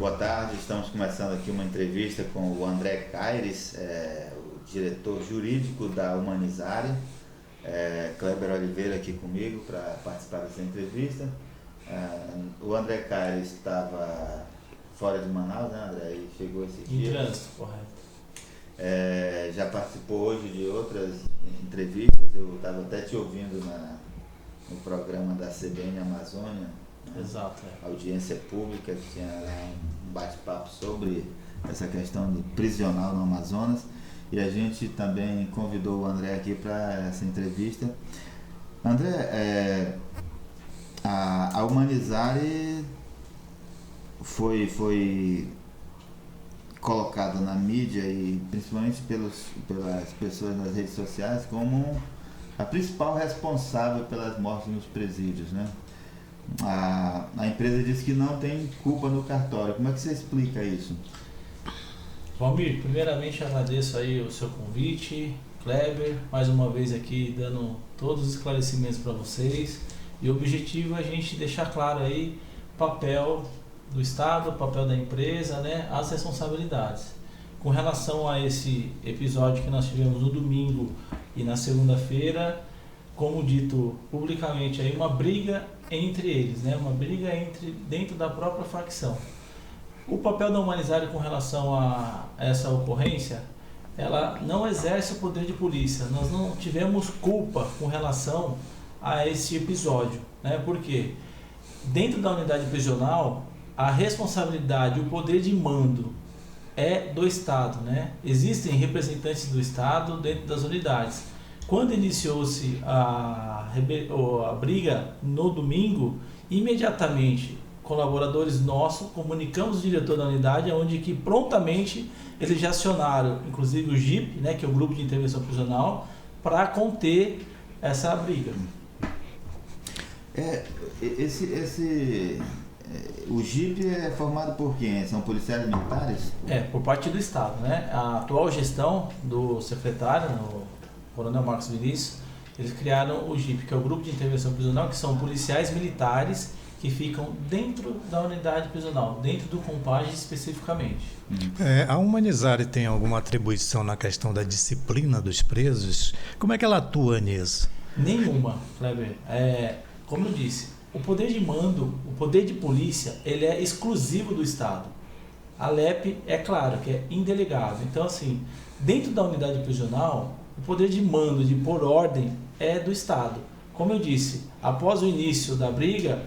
boa tarde. Estamos começando aqui uma entrevista com o André Caires, o diretor jurídico da Humanizare. Kleber Oliveira aqui comigo para participar dessa entrevista. O André Caires estava fora de Manaus, né, André? E chegou esse dia. Em trânsito, correto. Já participou hoje de outras entrevistas. Eu estava até te ouvindo no programa da CBN Amazônia. Exato. Audiência pública, que tinha lá um bate-papo sobre essa questão de prisional no Amazonas, e a gente também convidou o André aqui para essa entrevista. André, a Humanizare foi colocado na mídia e principalmente pelas pessoas nas redes sociais como a principal responsável pelas mortes nos presídios, né? A empresa diz que não tem culpa no cartório. Como é que você explica isso? Valmir, primeiramente agradeço aí o seu convite, Kleber, mais uma vez aqui dando todos os esclarecimentos para vocês. E o objetivo é a gente deixar claro aí o papel do Estado, o papel da empresa, né, as responsabilidades. Com relação a esse episódio que nós tivemos no domingo e na segunda-feira, como dito publicamente, aí uma briga entre eles, né? Uma briga dentro da própria facção. O papel da Humanizare com relação a essa ocorrência, ela não exerce o poder de polícia. Nós não tivemos culpa com relação a esse episódio, né? Porque dentro da unidade prisional, a responsabilidade, o poder de mando é do Estado, né? Existem representantes do Estado dentro das unidades. Quando iniciou-se a briga no domingo, imediatamente colaboradores nossos comunicamos o diretor da unidade, onde que prontamente eles já acionaram, inclusive o GIP, né, que é o Grupo de Intervenção Prisional, para conter essa briga. O GIP é formado por quem? São policiais militares? Por parte do Estado, né? A atual gestão do secretário, o Coronel Marcos Vinícius, eles criaram o GIP, que é o Grupo de Intervenção Prisional, que são policiais militares que ficam dentro da unidade prisional, dentro do Compage especificamente. A Humanizare tem alguma atribuição na questão da disciplina dos presos? Como é que ela atua nisso? Nenhuma, Kleber. Como eu disse, o poder de mando, o poder de polícia, ele é exclusivo do Estado. A LEP é claro que é indelegável. Então, assim, dentro da unidade prisional, o poder de mando, de pôr ordem, é do Estado. Como eu disse, após o início da briga,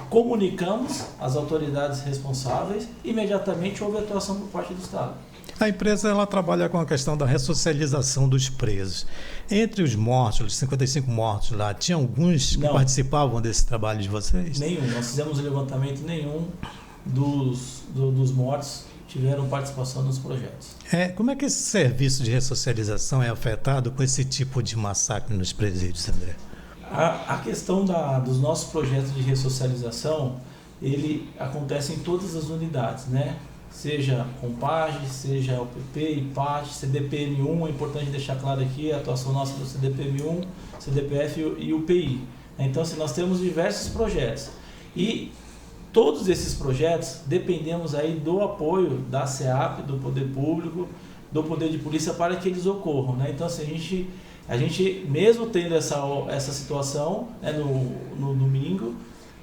comunicamos as autoridades responsáveis e imediatamente houve atuação por parte do Estado. A empresa ela trabalha com a questão da ressocialização dos presos. Entre os mortos, os 55 mortos lá, tinha alguns que participavam desse trabalho de vocês? Nenhum. Nós fizemos um levantamento, nenhum dos mortos tiveram participação nos projetos. Como é que esse serviço de ressocialização é afetado com esse tipo de massacre nos presídios, André? A questão dos nossos projetos de ressocialização, ele acontece em todas as unidades, né? Seja Compage, seja UPP, IPAT, CDPM1, é importante deixar claro aqui a atuação nossa do CDPM1, CDPF e UPI. Então, assim, nós temos diversos projetos. E todos esses projetos dependemos aí do apoio da SEAP, do Poder Público, do Poder de Polícia para que eles ocorram, né? Então, assim, a gente mesmo tendo essa situação, né, no domingo,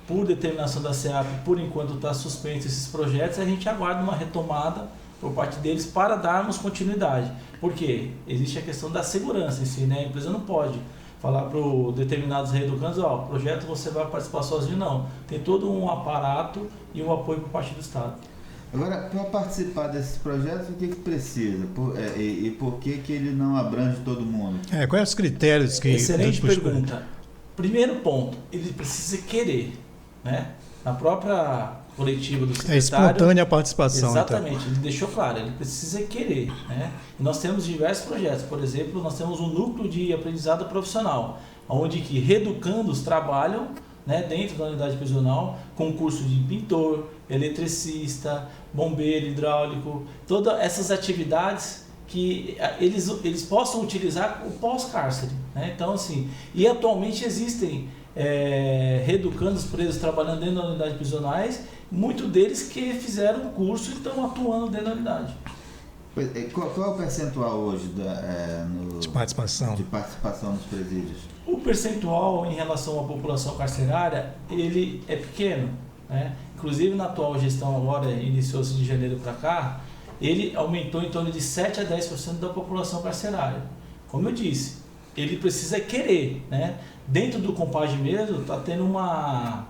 por determinação da SEAP, por enquanto está suspenso esses projetos, a gente aguarda uma retomada por parte deles para darmos continuidade. Porque existe a questão da segurança em si, né? A empresa não pode falar para determinados reeducandos, projeto você vai participar sozinho, não. Tem todo um aparato e um apoio por parte do Estado. Agora, para participar desses projetos, o que precisa? E por que ele não abrange todo mundo? Quais os critérios que... Excelente pergunta. Primeiro ponto, ele precisa querer, né? Na própria coletiva do secretário... espontânea participação. Exatamente, então. Ele deixou claro, ele precisa querer, né? E nós temos diversos projetos, por exemplo, nós temos um núcleo de aprendizado profissional, onde que reeducandos trabalham, né, dentro da unidade prisional, com curso de pintor, eletricista, bombeiro, hidráulico, todas essas atividades que eles possam utilizar o pós-cárcere, né? Então, assim, e atualmente existem reeducandos presos trabalhando dentro das unidades prisionais muitos deles que fizeram o curso e estão atuando dentro da unidade. Qual é o percentual hoje de participação nos presídios? O percentual em relação à população carcerária, ele é pequeno, né? Inclusive na atual gestão agora, iniciou-se de janeiro para cá, ele aumentou em torno de 7 a 10% da população carcerária. Como eu disse, ele precisa querer, né? Dentro do Compage mesmo, está tendo uma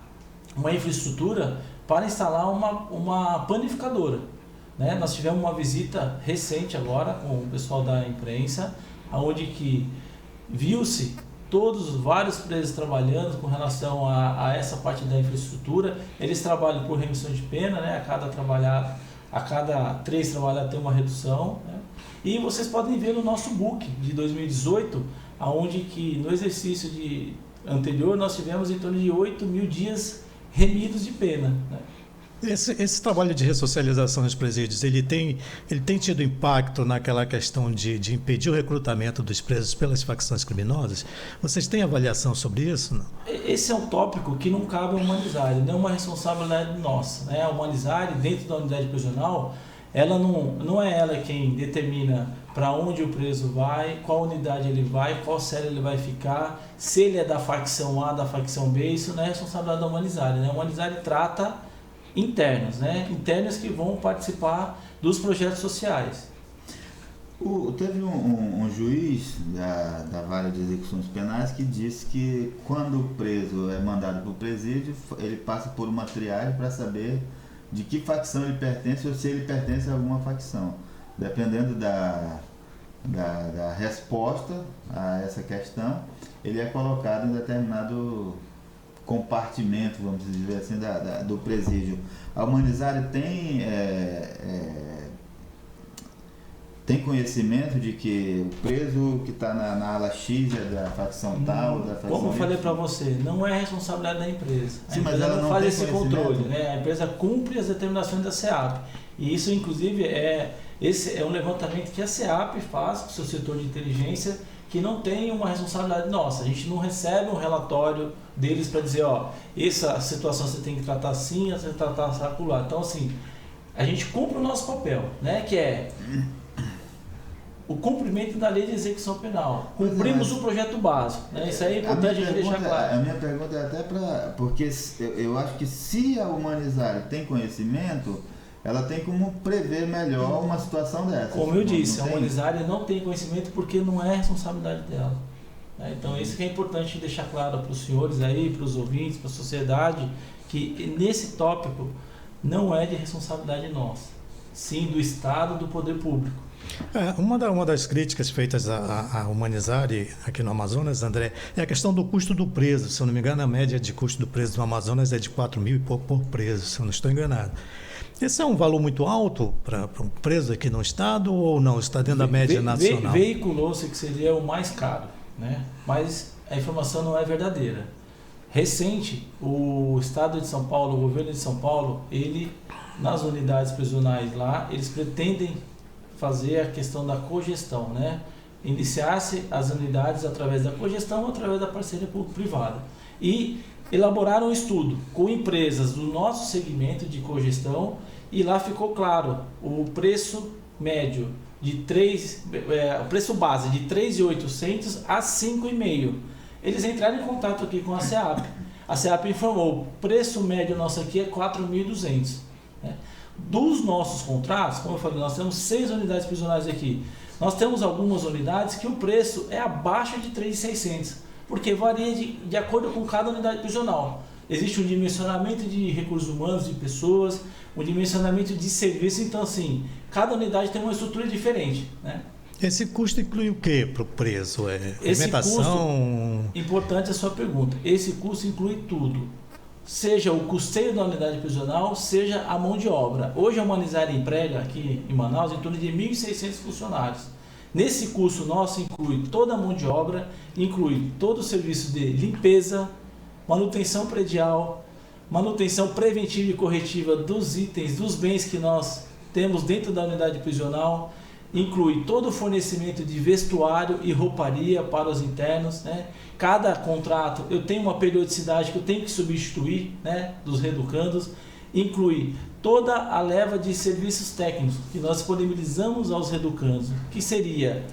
infraestrutura para instalar uma panificadora, né? Nós tivemos uma visita recente agora com o pessoal da imprensa, onde que viu-se vários presos trabalhando com relação a essa parte da infraestrutura. Eles trabalham por remissão de pena, né? A cada 3 trabalhados tem uma redução, né? E vocês podem ver no nosso book de 2018, onde que no exercício anterior nós tivemos em torno de 8.000 dias remidos de pena, né? Esse trabalho de ressocialização nos presídios, ele tem tido impacto naquela questão de impedir o recrutamento dos presos pelas facções criminosas? Vocês têm avaliação sobre isso? Não? Esse é um tópico que não cabe ao Humanizare, não é uma responsabilidade nossa, né? A Humanizare, dentro da unidade prisional, ela não é ela quem determina para onde o preso vai, qual unidade ele vai, qual cela ele vai ficar, se ele é da facção A, da facção B. Isso não é responsabilidade da Humanizare, né? A Humanizare trata internos, né? Internos que vão participar dos projetos sociais. Teve um juiz da Vara de Execuções Penais que disse que quando o preso é mandado para o presídio, ele passa por uma triagem para saber de que facção ele pertence ou se ele pertence a alguma facção. Dependendo da resposta a essa questão, ele é colocado em determinado compartimento, vamos dizer assim, do presídio. A Humanizare tem conhecimento de que o preso que está na ala X é da facção tal, da facção Como eu falei para você, não é responsabilidade da empresa. Sim, mas ela não faz tem esse controle, né? A empresa cumpre as determinações da SEAP. E isso, inclusive, esse é um levantamento que a SEAP faz com o seu setor de inteligência, que não tem uma responsabilidade nossa. A gente não recebe um relatório deles para dizer, essa situação você tem que tratar assim, você tem que tratar acolá. Então, assim, a gente cumpre o nosso papel, né? Que é o cumprimento da lei de execução penal. Cumprimos o projeto básico, né? Isso aí é importante a gente deixar claro. A minha pergunta é até porque eu acho que se a Humanizare tem conhecimento, ela tem como prever melhor uma situação dessa. Como eu disse, a Humanizare não tem conhecimento porque não é responsabilidade dela. Então isso que é importante deixar claro para os senhores aí, para os ouvintes, para a sociedade, que nesse tópico não é de responsabilidade nossa, sim do Estado, do poder público. Uma das críticas feitas à Humanizare aqui no Amazonas, André, é a questão do custo do preso. Se eu não me engano, a média de custo do preso no Amazonas é de 4.000 e pouco por preso, se eu não estou enganado. Esse é um valor muito alto para um preso aqui no estado ou não? Está dentro da média nacional? Veiculou-se que seria o mais caro, né? Mas a informação não é verdadeira. Recente, o Estado de São Paulo, o governo de São Paulo, nas unidades prisionais lá, eles pretendem fazer a questão da cogestão, né? Iniciar-se as unidades através da cogestão ou através da parceria público-privada. E elaboraram um estudo com empresas do nosso segmento de cogestão e lá ficou claro o preço médio o preço base de 3.800 a 5.500. Eles entraram em contato aqui com a SEAP. A SEAP informou, o preço médio nosso aqui é 4.200. Né? Dos nossos contratos, como eu falei, nós temos 6 unidades prisionais aqui. Nós temos algumas unidades que o preço é abaixo de 3.600. Porque varia de acordo com cada unidade prisional. Existe um dimensionamento de recursos humanos, de pessoas, um dimensionamento de serviço. Então, assim, cada unidade tem uma estrutura diferente, né? Esse custo inclui o que para o preso? Alimentação? Importante a sua pergunta. Esse custo inclui tudo. Seja o custeio da unidade prisional, seja a mão de obra. Hoje a Humanizare emprega aqui em Manaus em torno de 1.600 funcionários. Nesse curso nosso inclui toda a mão de obra, inclui todo o serviço de limpeza, manutenção predial, manutenção preventiva e corretiva dos itens, dos bens que nós temos dentro da unidade prisional, inclui todo o fornecimento de vestuário e rouparia para os internos, né? Cada contrato eu tenho uma periodicidade que eu tenho que substituir, né, dos reeducandos. inclui toda a leva de serviços técnicos que nós disponibilizamos aos reeducandos, que seria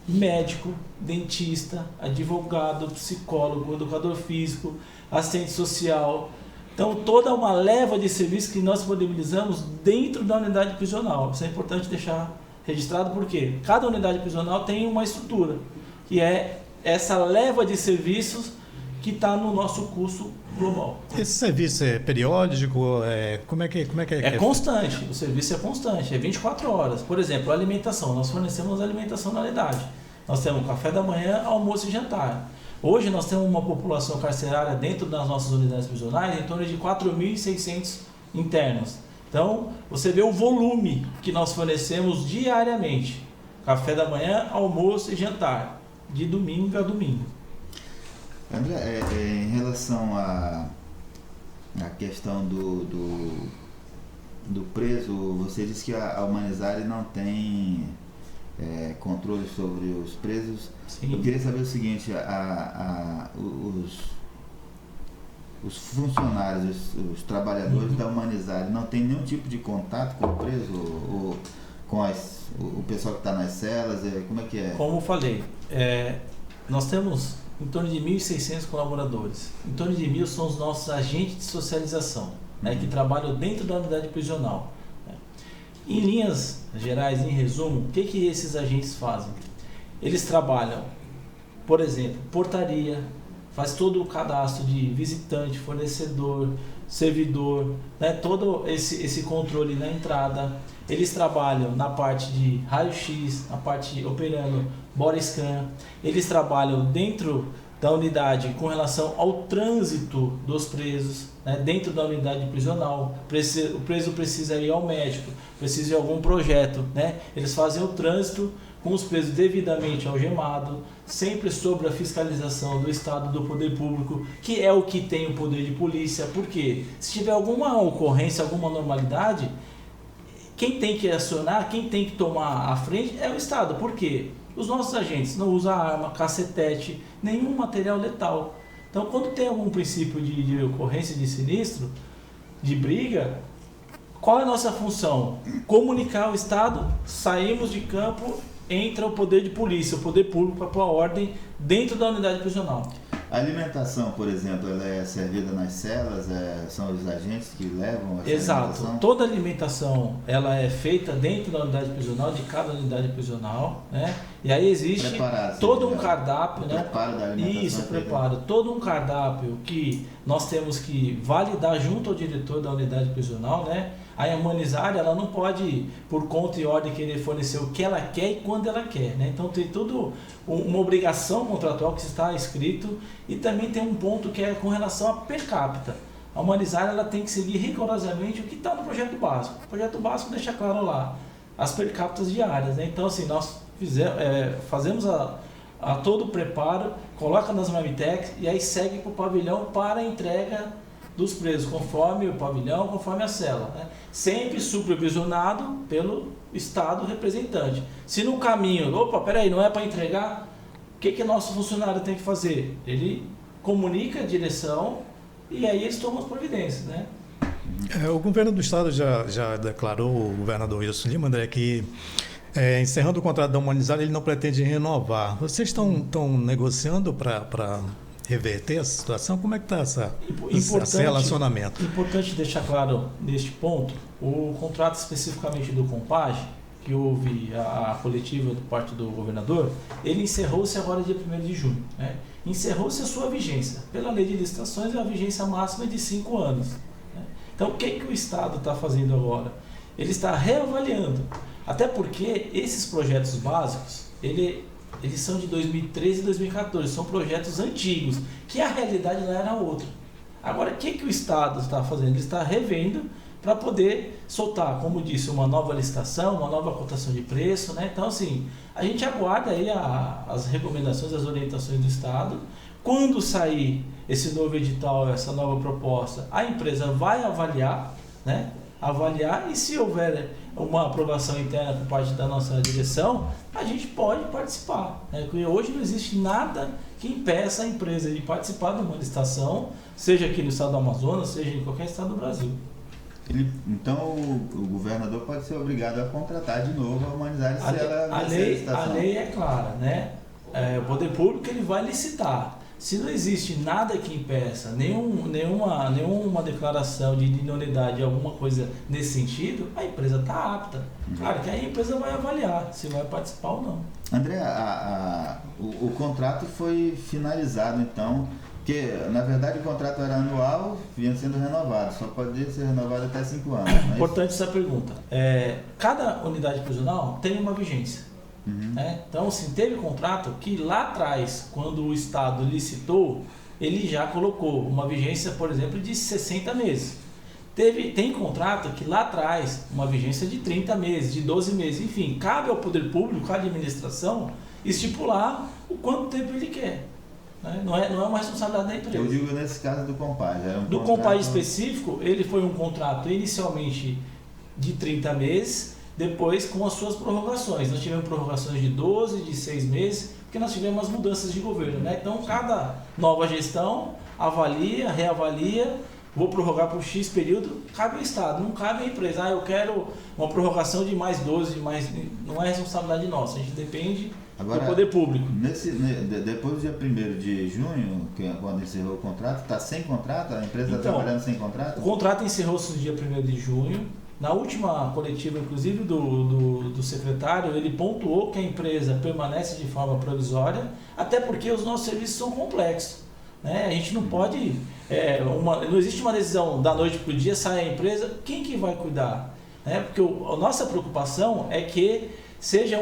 médico, dentista, advogado, psicólogo, educador físico, assistente social. Então, toda uma leva de serviços que nós disponibilizamos dentro da unidade prisional. Isso é importante deixar registrado, porque cada unidade prisional tem uma estrutura, que é essa leva de serviços que está no nosso custo global. Esse serviço é periódico? Como é que é? É constante, o serviço é constante, é 24 horas. Por exemplo, a alimentação, nós fornecemos alimentação na unidade. Nós temos café da manhã, almoço e jantar. Hoje nós temos uma população carcerária dentro das nossas unidades prisionais em torno de 4.600 internos. Então, você vê o volume que nós fornecemos diariamente. Café da manhã, almoço e jantar, de domingo a domingo. André, em relação à questão do preso, você disse que a Humanizare não tem controle sobre os presos. Sim. Eu queria saber o seguinte, os funcionários, os trabalhadores da Humanizare não têm nenhum tipo de contato com o preso ou com o pessoal que está nas celas? Como é que é? Como eu falei, nós temos em torno de 1.600 colaboradores. Em torno de 1.000 são os nossos agentes de socialização, que trabalham dentro da unidade prisional. Em linhas gerais, em resumo, o que esses agentes fazem? Eles trabalham, por exemplo, portaria, faz todo o cadastro de visitante, fornecedor, servidor, todo esse controle na entrada. Eles trabalham na parte de raio-x, na parte operando body scan. Eles trabalham dentro da unidade com relação ao trânsito dos presos, dentro da unidade prisional. O preso precisa ir ao médico, precisa de algum projeto, Eles fazem o trânsito com os presos devidamente algemados, sempre sob a fiscalização do Estado, do poder público, que é o que tem o poder de polícia. Porque se tiver alguma ocorrência, alguma normalidade, quem tem que acionar, quem tem que tomar a frente é o Estado. Por quê? Os nossos agentes não usam arma, cacetete, nenhum material letal. Então, quando tem algum princípio de ocorrência de sinistro, de briga, qual é a nossa função? Comunicar ao Estado, saímos de campo, entra o poder de polícia, o poder público para pôr a ordem dentro da unidade prisional. A alimentação, por exemplo, ela é servida nas celas? São os agentes que levam essa alimentação? Exato. Toda alimentação ela é feita dentro da unidade prisional, de cada unidade prisional, E aí existe todo um cardápio, Preparo da alimentação. Isso, preparo. Todo um cardápio que nós temos que validar junto ao diretor da unidade prisional, A Humanizare, ela não pode, por conta e ordem, querer fornecer o que ela quer e quando ela quer, Então tem tudo uma obrigação contratual que está escrito, e também tem um ponto que é com relação a per capita. A Humanizare, ela tem que seguir rigorosamente o que está no projeto básico. O projeto básico deixa claro lá as per capitas diárias, Então assim, nós fazemos a todo o preparo, coloca nas marmitex e aí segue para o pavilhão para a entrega dos presos, conforme o pavilhão, conforme a cela, Sempre supervisionado pelo Estado representante. Se no caminho, peraí, não é para entregar, o que nosso funcionário tem que fazer? Ele comunica a direção e aí eles tomam as providências, O governo do Estado já declarou, o governador Wilson Lima, André, que encerrando o contrato da Humanizare, ele não pretende renovar. Vocês estão negociando para reverter a situação? Como é que está esse relacionamento? Importante deixar claro neste ponto, o contrato especificamente do Compage, que houve a coletiva por parte do governador, ele encerrou-se agora dia 1º de junho. Encerrou-se a sua vigência. Pela lei de licitações, a vigência máxima é de 5 anos. Então, o que o Estado está fazendo agora? Ele está reavaliando. Até porque esses projetos básicos, eles são de 2013 e 2014, são projetos antigos, que a realidade não era outra. Agora, o que o Estado está fazendo? Ele está revendo para poder soltar, como disse, uma nova licitação, uma nova cotação de preço, Então, assim, a gente aguarda aí as recomendações, as orientações do Estado. Quando sair esse novo edital, essa nova proposta, a empresa vai avaliar, avaliar, e se houver uma aprovação interna por parte da nossa direção, a gente pode participar. Porque hoje não existe nada que impeça a empresa de participar de uma licitação, seja aqui no estado do Amazonas, seja em qualquer estado do Brasil. Então o governador pode ser obrigado a contratar de novo a Humanizare se ela vencer a licitação. A lei é clara, né? O poder público ele vai licitar. Se não existe nada que impeça, nenhuma declaração de idoneidade, alguma coisa nesse sentido, a empresa está apta. Claro que aí a empresa vai avaliar se vai participar ou não. André, o contrato foi finalizado então, porque na verdade o contrato era anual, vinha sendo renovado, só pode ser renovado até 5 anos. Mas... Importante essa pergunta. Cada unidade prisional tem uma vigência. Então, assim, teve contrato que lá atrás, quando o Estado licitou, ele já colocou uma vigência, por exemplo, de 60 meses. Tem contrato que lá atrás, uma vigência de 30 meses, de 12 meses, enfim, cabe ao poder público, à administração, estipular o quanto tempo ele quer. Né? Não é uma responsabilidade da empresa. Eu digo nesse caso do Compaz. Do Compaz específico, ele foi um contrato inicialmente de 30 meses, depois com as suas prorrogações. Nós tivemos prorrogações de 12, de 6 meses, porque nós tivemos as mudanças de governo. Né? Então, cada nova gestão avalia, reavalia, vou prorrogar por X período, cabe ao Estado, não cabe à empresa. Eu quero uma prorrogação de mais 12, não é responsabilidade nossa, a gente depende do poder público. Depois do dia 1º de junho, quando encerrou o contrato, está sem contrato? A empresa está trabalhando sem contrato? O contrato encerrou-se no dia 1º de junho. Na última coletiva, inclusive, do secretário, ele pontuou que a empresa permanece de forma provisória, até porque os nossos serviços são complexos. Né? A gente não pode... não existe uma decisão da noite para o dia, sai a empresa, quem que vai cuidar? Né? Porque a nossa preocupação é que seja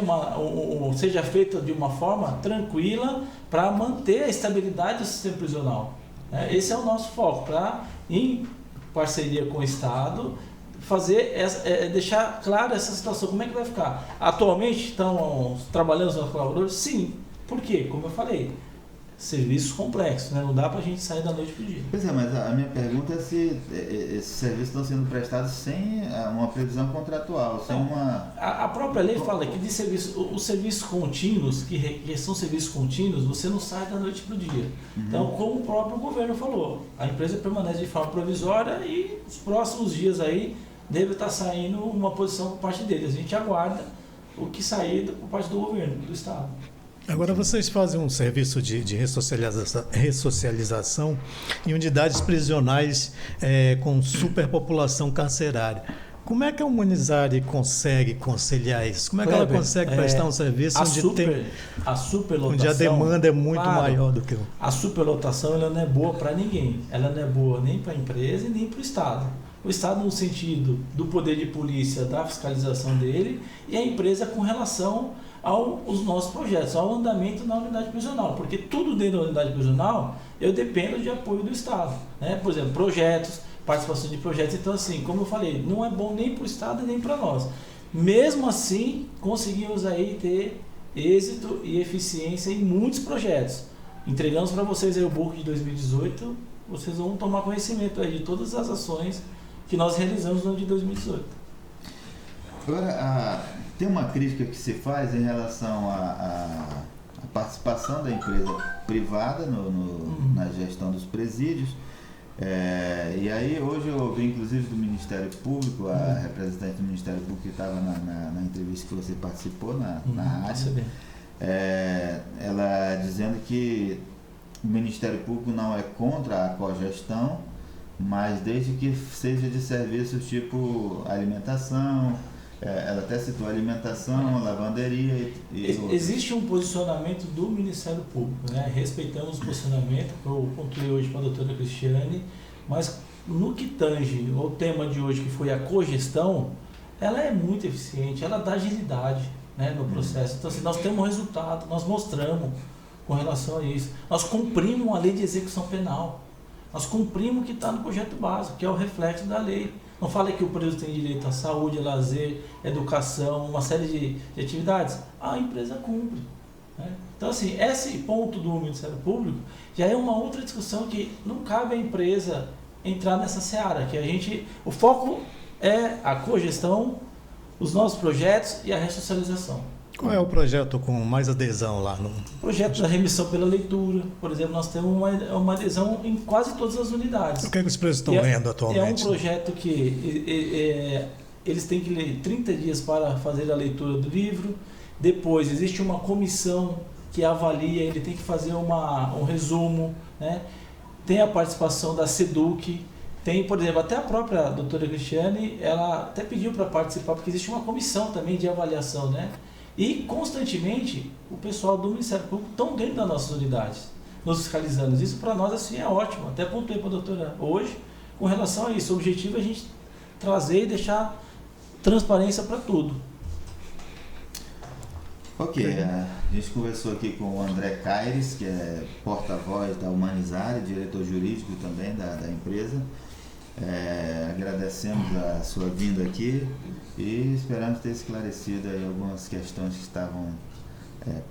feita de uma forma tranquila para manter a estabilidade do sistema prisional. Né? Esse é o nosso foco, para, em parceria com o Estado, deixar clara essa situação. Como é que vai ficar? Atualmente estão trabalhando os nossos colaboradores? Sim. Por quê? Como eu falei, serviços complexos, né? Não dá para a gente sair da noite para o dia. Pois é, mas a minha pergunta é se esses serviços estão sendo prestados sem uma previsão contratual, sem uma... A própria lei fala que os serviços contínuos, que são serviços contínuos, você não sai da noite para o dia. Então, como o próprio governo falou, a empresa permanece de forma provisória e nos próximos dias aí deve estar saindo uma posição por parte deles. A gente aguarda o que sair por parte do governo, do Estado. Agora, vocês fazem um serviço de ressocialização em unidades prisionais com superpopulação carcerária. Como é que a Humanizare consegue conciliar isso? Como é que ela consegue prestar um serviço onde a demanda é muito maior do que o... A superlotação ela não é boa para ninguém. Ela não é boa nem para a empresa e nem para o Estado. O Estado no sentido do poder de polícia, da fiscalização dele, e a empresa com relação aos nossos projetos, ao andamento na unidade prisional, porque tudo dentro da unidade prisional eu dependo de apoio do Estado, né? Por exemplo, projetos, participação de projetos. Então, assim, como eu falei, não é bom nem para o Estado nem para nós. Mesmo assim, conseguimos aí ter êxito e eficiência em muitos projetos. Entregamos para vocês aí o book de 2018, vocês vão tomar conhecimento aí de todas as ações que nós realizamos no ano de 2018. Agora, tem uma crítica que se faz em relação à participação da empresa privada na gestão dos presídios. E aí hoje eu ouvi inclusive do Ministério Público, a representante do Ministério Público que estava na entrevista que você participou na rádio, ela dizendo que o Ministério Público não é contra a cogestão, mas desde que seja de serviços tipo alimentação, ela até citou alimentação, lavanderia existe um posicionamento do Ministério Público, né? Respeitamos o posicionamento, eu pontuei hoje para a doutora Cristiane, mas no que tange o tema de hoje, que foi a cogestão, ela é muito eficiente, ela dá agilidade, né, no processo. Então, assim, nós temos um resultado, nós mostramos com relação a isso. Nós cumprimos a lei de execução penal, nós cumprimos o que está no projeto básico, que é o reflexo da lei. Não fala que o preso tem direito à saúde, a lazer, educação, uma série de atividades. A empresa cumpre. Né? Então, assim, esse ponto do Ministério Público já é uma outra discussão que não cabe à empresa entrar nessa seara, que o foco é a cogestão, os nossos projetos e a ressocialização. Qual é o projeto com mais adesão lá? O projeto da remissão pela leitura, por exemplo, nós temos uma adesão em quase todas as unidades. O que os presos estão lendo atualmente? É um projeto que eles têm que ler 30 dias para fazer a leitura do livro. Depois existe uma comissão que avalia, ele tem que fazer um resumo, né? Tem a participação da SEDUC, tem, por exemplo, até a própria doutora Cristiane, ela até pediu para participar, porque existe uma comissão também de avaliação, né? E constantemente o pessoal do Ministério Público estão dentro das nossas unidades, nos fiscalizando. Isso para nós assim é ótimo. Até pontuei para a doutora hoje com relação a isso. O objetivo é a gente trazer e deixar transparência para tudo. Ok, a gente conversou aqui com o André Caires, que é porta-voz da Humanizare, diretor jurídico também da empresa. Agradecemos a sua vinda aqui e esperamos ter esclarecido aí algumas questões que estavam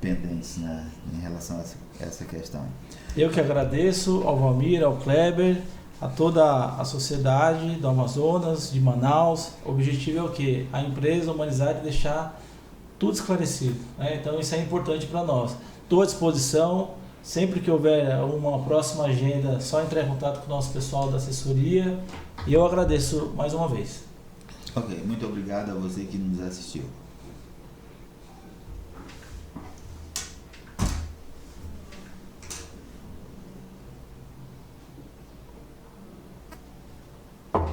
pendentes em relação a essa questão. Eu que agradeço ao Valmir, ao Kleber, a toda a sociedade do Amazonas, de Manaus. O objetivo é o quê? A empresa Humanizare deixar tudo esclarecido, né? Então isso é importante para nós. Estou à disposição, sempre que houver uma próxima agenda, só entrar em contato com o nosso pessoal da assessoria. E eu agradeço mais uma vez. Ok, muito obrigado a você que nos assistiu.